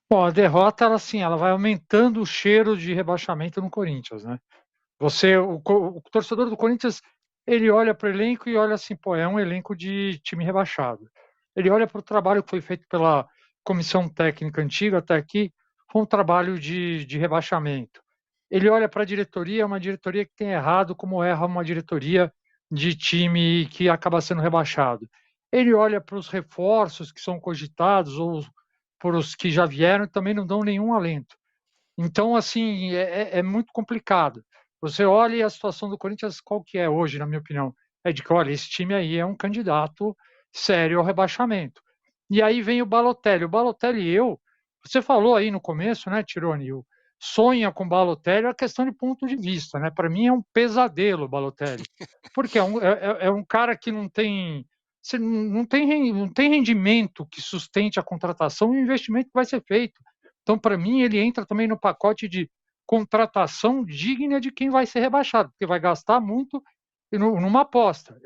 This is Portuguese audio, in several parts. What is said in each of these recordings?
Bom, a derrota, ela assim, ela vai aumentando o cheiro de rebaixamento no Corinthians, né. O torcedor do Corinthians, ele olha para o elenco e olha assim: "Pô, é um elenco de time rebaixado". Ele olha para o trabalho que foi feito pela comissão técnica antiga até aqui, foi um trabalho de rebaixamento. Ele olha para a diretoria, é uma diretoria que tem errado como erra uma diretoria de time que acaba sendo rebaixado. Ele olha para os reforços que são cogitados ou para os que já vieram e também não dão nenhum alento. Então, assim, é muito complicado. Você olha e a situação do Corinthians qual que é hoje, na minha opinião? É de que: "Olha, esse time aí é um candidato sério ao rebaixamento". E aí vem o Balotelli você falou aí no começo, né, Tironi, sonha com o Balotelli, é uma questão de ponto de vista, né, para mim é um pesadelo o Balotelli, porque é um cara que não tem você não tem rendimento que sustente a contratação e o investimento que vai ser feito. Então, para mim, ele entra também no pacote de contratação digna de quem vai ser rebaixado, porque vai gastar muito numa aposta.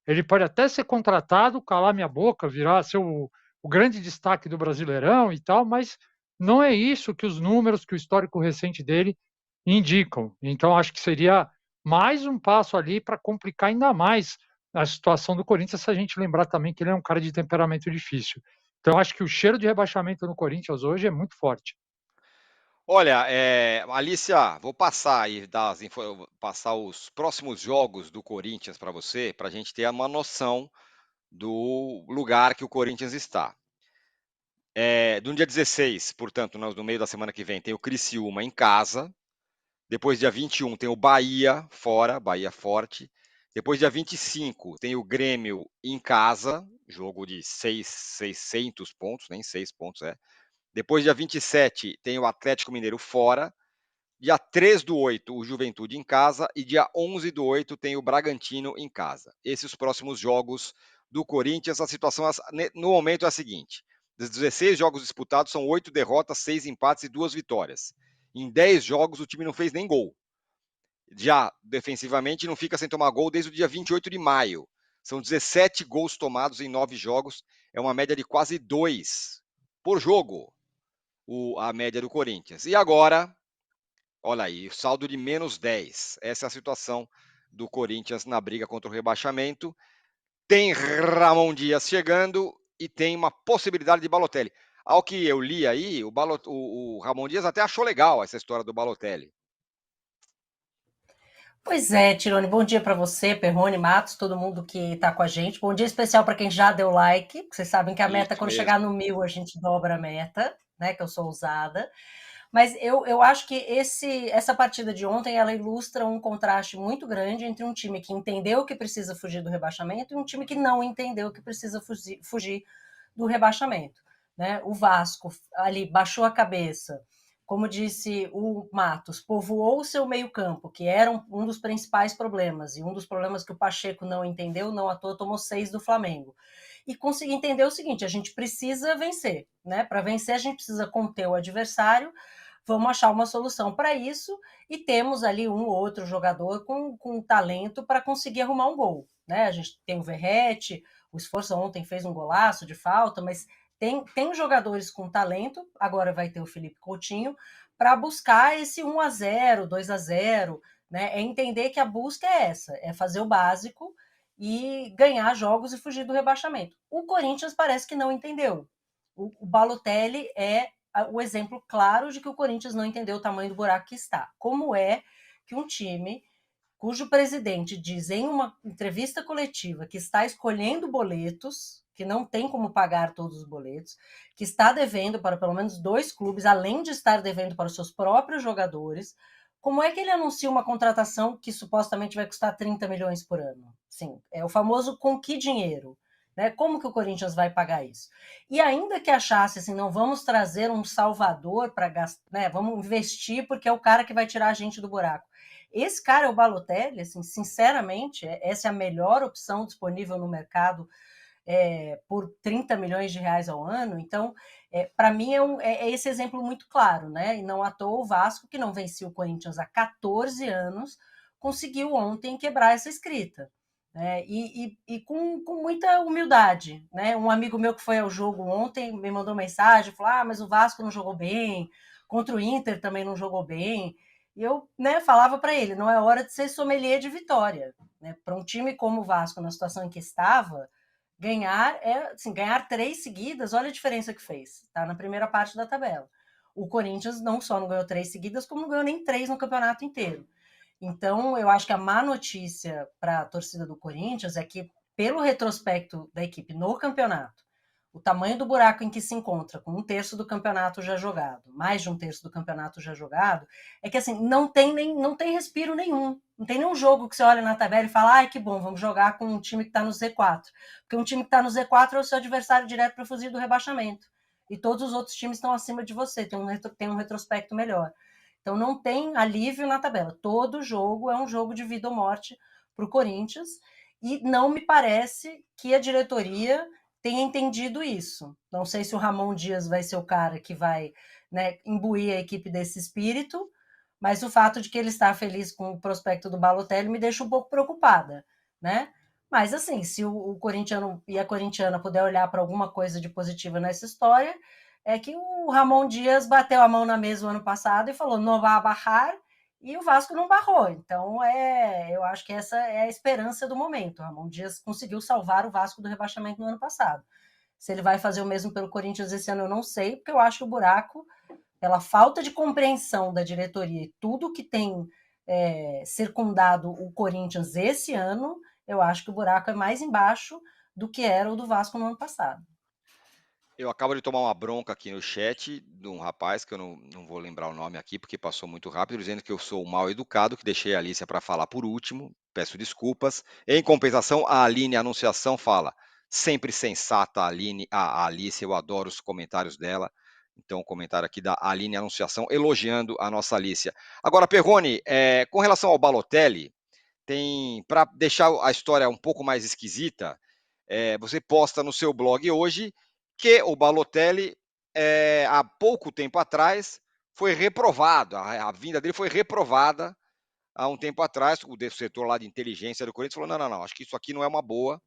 Ele pode até ser contratado, calar minha boca, virar ser o grande destaque do Brasileirão e tal, mas não é isso que os números, que o histórico recente dele indicam. Então, acho que seria mais um passo ali para complicar ainda mais a situação do Corinthians, se a gente lembrar também que ele é um cara de temperamento difícil. Então, acho que o cheiro de rebaixamento no Corinthians hoje é muito forte. Olha, Alicia, vou passar aí passar os próximos jogos do Corinthians para você, para a gente ter uma noção do lugar que o Corinthians está. No dia 16, portanto, no meio da semana que vem, tem o Criciúma em casa. Depois, dia 21, tem o Bahia fora, Bahia forte. Depois, dia 25, tem o Grêmio em casa, jogo de 600 pontos, nem 6 pontos é. Depois, dia 27, tem o Atlético Mineiro fora. Dia 3 do 8, o Juventude em casa. E dia 11 do 8, tem o Bragantino em casa. Esses os próximos jogos do Corinthians. A situação no momento é a seguinte: dos 16 jogos disputados, são 8 derrotas, 6 empates e 2 vitórias. Em 10 jogos, o time não fez nem gol. Já defensivamente, não fica sem tomar gol desde o dia 28 de maio. São 17 gols tomados em 9 jogos. É uma média de quase 2 por jogo, a média do Corinthians. E agora, olha aí, saldo de menos 10. Essa é a situação do Corinthians na briga contra o rebaixamento. Tem Ramon Dias chegando e tem uma possibilidade de Balotelli. Ao que eu li aí, o Ramon Dias até achou legal essa história do Balotelli. Pois é, Tirone, bom dia para você, Perrone, Matos, todo mundo que está com a gente. Bom dia especial para quem já deu like. Vocês sabem que a meta, Isso quando chegar mesmo. no 1000, a gente dobra a meta, né? Que eu sou ousada. Mas eu acho que essa partida de ontem ela ilustra um contraste muito grande entre um time que entendeu que precisa fugir do rebaixamento e um time que não entendeu que precisa fugir do rebaixamento. Né? O Vasco ali baixou a cabeça, como disse o Matos, povoou o seu meio-campo, que era um dos principais problemas, e um dos problemas que o Pacheco não entendeu, não à toa tomou 6 do Flamengo. E consegui entender o seguinte: a gente precisa vencer, né? Para vencer, a gente precisa conter o adversário. Vamos achar uma solução para isso, e temos ali um ou outro jogador com talento para conseguir arrumar um gol. Né? A gente tem o Verrete, o Esforço ontem fez um golaço de falta, mas tem jogadores com talento, agora vai ter o Felipe Coutinho, para buscar esse 1-0, 2-0, né? É entender que a busca é essa, é fazer o básico e ganhar jogos e fugir do rebaixamento. O Corinthians parece que não entendeu. O Balotelli é o exemplo claro de que o Corinthians não entendeu o tamanho do buraco que está. Como é que um time cujo presidente diz em uma entrevista coletiva que está escolhendo boletos, que não tem como pagar todos os boletos, que está devendo para pelo menos 2 clubes, além de estar devendo para os seus próprios jogadores, como é que ele anuncia uma contratação que supostamente vai custar 30 milhões por ano? Sim, é o famoso com que dinheiro? Né? Como que o Corinthians vai pagar isso? E ainda que achasse assim, não vamos trazer um salvador para gastar, né? Vamos investir porque é o cara que vai tirar a gente do buraco. Esse cara é o Balotelli, assim, sinceramente, essa é a melhor opção disponível no mercado por 30 milhões de reais ao ano. Então, para mim, é esse exemplo muito claro, né? E não à toa o Vasco, que não vencia o Corinthians há 14 anos, conseguiu ontem quebrar essa escrita. E com muita humildade, né? Um amigo meu que foi ao jogo ontem me mandou mensagem, falou: mas o Vasco não jogou bem, contra o Inter também não jogou bem. E eu, né, falava para ele: não é hora de ser sommelier de vitória, né? Para um time como o Vasco, na situação em que estava, ganhar 3 seguidas, olha a diferença que fez, tá? Na primeira parte da tabela. O Corinthians não só não ganhou 3 seguidas, como não ganhou nem 3 no campeonato inteiro. Então, eu acho que a má notícia para a torcida do Corinthians é que, pelo retrospecto da equipe no campeonato, o tamanho do buraco em que se encontra, com 1/3 do campeonato já jogado, mais de 1/3 do campeonato já jogado, é que assim, não tem respiro nenhum. Não tem nenhum jogo que você olha na tabela e fala: que bom, vamos jogar com um time que está no Z4. Porque um time que está no Z4 é o seu adversário direto para fugir do rebaixamento. E todos os outros times estão acima de você, tem um retrospecto melhor. Então não tem alívio na tabela. Todo jogo é um jogo de vida ou morte para o Corinthians. E não me parece que a diretoria tenha entendido isso. Não sei se o Ramon Dias vai ser o cara que vai, né, imbuir a equipe desse espírito, mas o fato de que ele está feliz com o prospecto do Balotelli me deixa um pouco preocupada, né? Mas assim, se o corintiano e a corintiana puder olhar para alguma coisa de positiva nessa história, é que o Ramon Dias bateu a mão na mesa o ano passado e falou: não vai barrar, e o Vasco não barrou. Então, eu acho que essa é a esperança do momento. O Ramon Dias conseguiu salvar o Vasco do rebaixamento no ano passado. Se ele vai fazer o mesmo pelo Corinthians esse ano, eu não sei, porque eu acho que o buraco, pela falta de compreensão da diretoria e tudo que tem circundado o Corinthians esse ano, eu acho que o buraco é mais embaixo do que era o do Vasco no ano passado. Eu acabo de tomar uma bronca aqui no chat de um rapaz, que eu não vou lembrar o nome aqui, porque passou muito rápido, dizendo que eu sou mal educado, que deixei a Alicia para falar por último. Peço desculpas. Em compensação, a Aline Anunciação fala: sempre sensata a Alice, eu adoro os comentários dela. Então, um comentário aqui da Aline Anunciação, elogiando a nossa Alicia. Agora, Perrone, com relação ao Balotelli, para deixar a história um pouco mais esquisita, você posta no seu blog hoje que o Balotelli, há pouco tempo atrás, foi reprovado. A vinda dele foi reprovada há um tempo atrás. O setor lá de inteligência do Corinthians falou: não, acho que isso aqui não é uma boa.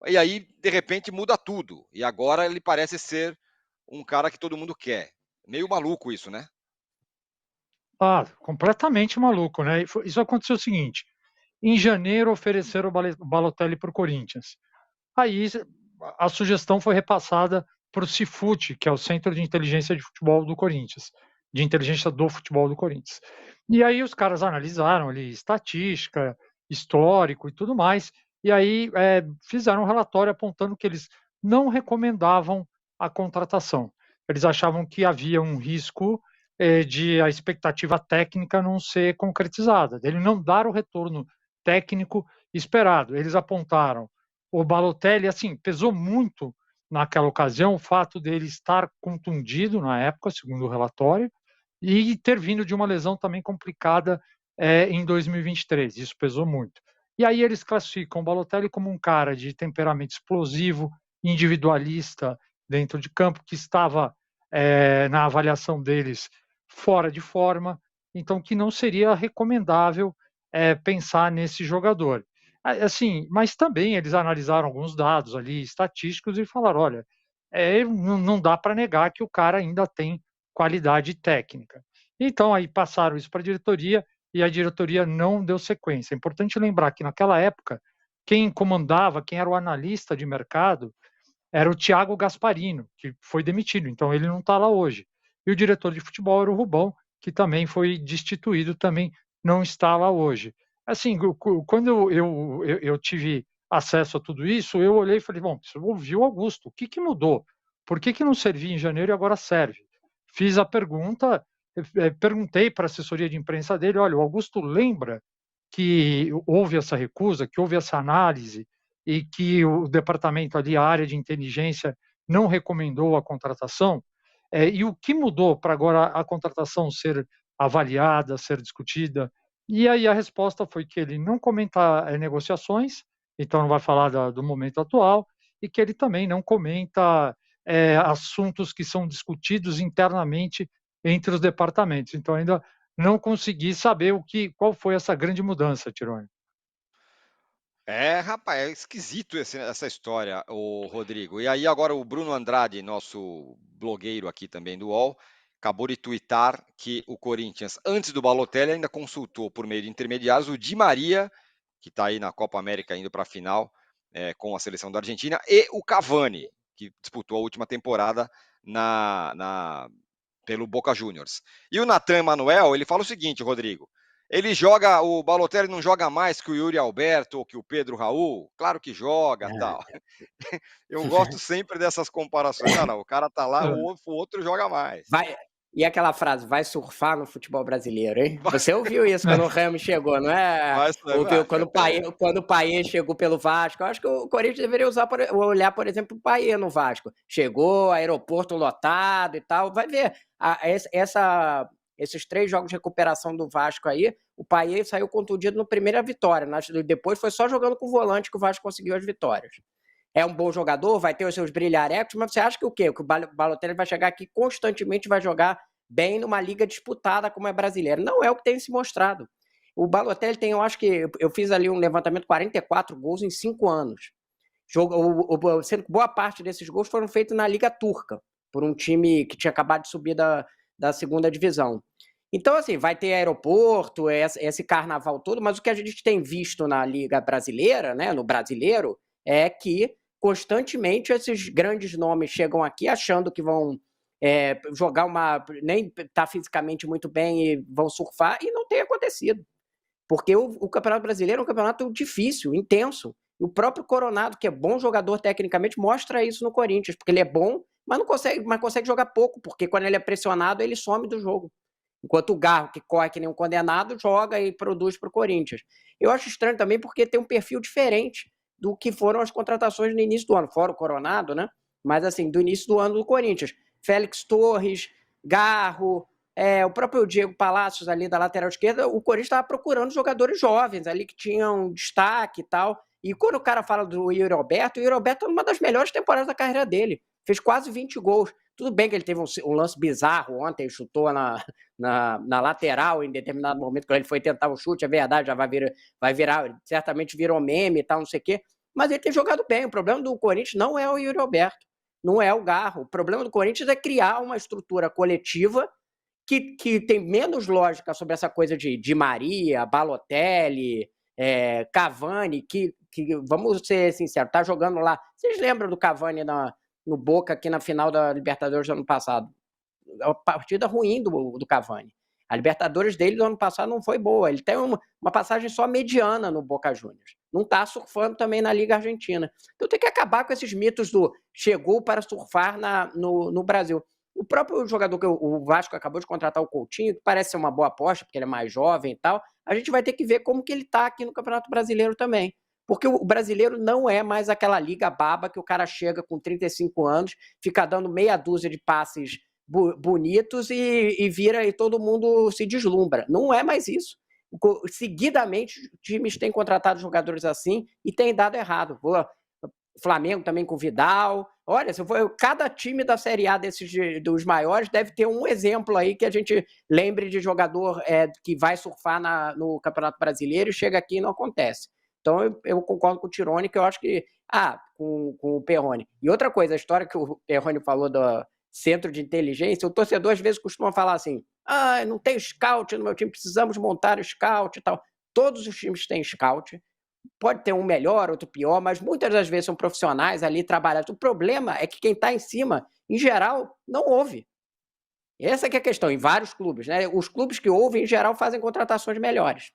E aí, de repente, muda tudo. E agora ele parece ser um cara que todo mundo quer. Meio maluco isso, né? Completamente maluco, né? Isso aconteceu o seguinte: em janeiro ofereceram o Balotelli para o Corinthians. Aí a sugestão foi repassada para o Cifute, que é o Centro de Inteligência de Futebol do Corinthians, de inteligência do futebol do Corinthians. E aí os caras analisaram ali estatística, histórico e tudo mais, e aí fizeram um relatório apontando que eles não recomendavam a contratação. Eles achavam que havia um risco de a expectativa técnica não ser concretizada, dele não dar o retorno técnico esperado. Eles apontaram o Balotelli, assim, pesou muito naquela ocasião o fato dele estar contundido na época, segundo o relatório, e ter vindo de uma lesão também complicada em 2023. Isso pesou muito. E aí eles classificam o Balotelli como um cara de temperamento explosivo, individualista dentro de campo, que estava na avaliação deles fora de forma, então que não seria recomendável pensar nesse jogador. Assim, mas também eles analisaram alguns dados ali estatísticos e falaram: olha, não dá para negar que o cara ainda tem qualidade técnica. Então aí passaram isso para a diretoria e a diretoria não deu sequência. É importante lembrar que naquela época quem comandava, quem era o analista de mercado, era o Thiago Gasparino, que foi demitido, então ele não está lá hoje. E o diretor de futebol era o Rubão, que também foi destituído, também não está lá hoje. Assim, quando eu tive acesso a tudo isso, eu olhei e falei: bom, preciso ouvir o Augusto, o que mudou? Por que não servia em janeiro e agora serve? Fiz a pergunta, perguntei para a assessoria de imprensa dele: olha, o Augusto lembra que houve essa recusa, que houve essa análise e que o departamento ali, a área de inteligência, não recomendou a contratação? E o que mudou para agora a contratação ser avaliada, ser discutida? E aí a resposta foi que ele não comenta negociações, então não vai falar do momento atual, e que ele também não comenta assuntos que são discutidos internamente entre os departamentos. Então ainda não consegui saber qual foi essa grande mudança, Tironi. Rapaz, é esquisito essa história, o Rodrigo. E aí agora o Bruno Andrade, nosso blogueiro aqui também do UOL, acabou de twittar que o Corinthians, antes do Balotelli, ainda consultou por meio de intermediários o Di Maria, que está aí na Copa América indo para a final com a seleção da Argentina, e o Cavani, que disputou a última temporada pelo Boca Juniors. E o Natan Emanuel, ele fala o seguinte, Rodrigo, o Balotelli não joga mais que o Yuri Alberto ou que o Pedro Raul? Claro que joga, tal. Eu gosto sempre dessas comparações. Não, o cara tá lá, o outro joga mais. E aquela frase, vai surfar no futebol brasileiro, hein? Você ouviu isso quando o Ramos chegou, não é? Ouviu quando o Payet chegou pelo Vasco. Eu acho que o Corinthians deveria olhar, por exemplo, o Payet no Vasco. Chegou, aeroporto lotado e tal. Vai ver. Esses 3 jogos de recuperação do Vasco aí, o Payet saiu contundido na primeira vitória. Depois foi só jogando com o volante que o Vasco conseguiu as vitórias. É um bom jogador, vai ter os seus brilharecos, mas você acha que o quê? Que o Balotelli vai chegar aqui constantemente, vai jogar bem numa liga disputada como é brasileira? Não é o que tem se mostrado. O Balotelli tem, eu acho que, eu fiz ali um levantamento, 44 gols em 5 anos. Sendo que boa parte desses gols foram feitos na Liga Turca, por um time que tinha acabado de subir da segunda divisão. Então, assim, vai ter aeroporto, esse carnaval todo, mas o que a gente tem visto na Liga Brasileira, né, no brasileiro, é que constantemente esses grandes nomes chegam aqui achando que vão jogar nem tá fisicamente muito bem e vão surfar, e não tem acontecido. Porque o Campeonato Brasileiro é um campeonato difícil, intenso. E o próprio Coronado, que é bom jogador tecnicamente, mostra isso no Corinthians, porque ele é bom, mas consegue jogar pouco, porque quando ele é pressionado, ele some do jogo. Enquanto o Garro, que corre que nem um condenado, joga e produz para o Corinthians. Eu acho estranho também porque tem um perfil diferente do que foram as contratações no início do ano, fora o Coronado, né? Mas assim, do início do ano do Corinthians. Félix Torres, Garro, o próprio Diego Palacios ali da lateral esquerda, o Corinthians estava procurando jogadores jovens ali que tinham destaque e tal. E quando o cara fala do Yuri Alberto, o Yuri Alberto é uma das melhores temporadas da carreira dele. Fez quase 20 gols. Tudo bem que ele teve um lance bizarro ontem, chutou na lateral em determinado momento, quando ele foi tentar o chute, é verdade, já vai virar, certamente virou meme e tal, não sei o quê, mas ele tem jogado bem. O problema do Corinthians não é o Yuri Alberto, não é o Garro. O problema do Corinthians é criar uma estrutura coletiva que tem menos lógica sobre essa coisa de Di Maria, Balotelli, Cavani, que vamos ser sinceros, tá jogando lá. Vocês lembram do Cavani no Boca aqui na final da Libertadores do ano passado? A partida ruim do Cavani. A Libertadores dele do ano passado não foi boa. Ele tem uma passagem só mediana no Boca Juniors. Não está surfando também na Liga Argentina. Então tem que acabar com esses mitos do chegou para surfar no Brasil. O próprio jogador que o Vasco acabou de contratar, o Coutinho, que parece ser uma boa aposta, porque ele é mais jovem e tal, a gente vai ter que ver como que ele está aqui no Campeonato Brasileiro também. Porque o brasileiro não é mais aquela liga baba que o cara chega com 35 anos, fica dando meia dúzia de passes bonitos e vira e todo mundo se deslumbra. Não é mais isso. Seguidamente, times têm contratado jogadores assim e tem dado errado. O Flamengo também com o Vidal. Olha, cada time da Série A dos maiores deve ter um exemplo aí que a gente lembre de jogador que vai surfar no Campeonato Brasileiro e chega aqui e não acontece. Então eu concordo com o Tironi, que eu acho que com o Perrone. E outra coisa, a história que o Perrone falou do centro de inteligência, o torcedor às vezes costuma falar assim, não tem scout no meu time, precisamos montar scout e tal. Todos os times têm scout, pode ter um melhor, outro pior, mas muitas das vezes são profissionais ali trabalhando. O problema é que quem está em cima, em geral, não ouve. Essa que é a questão, em vários clubes, né? Os clubes que ouvem, em geral, fazem contratações melhores.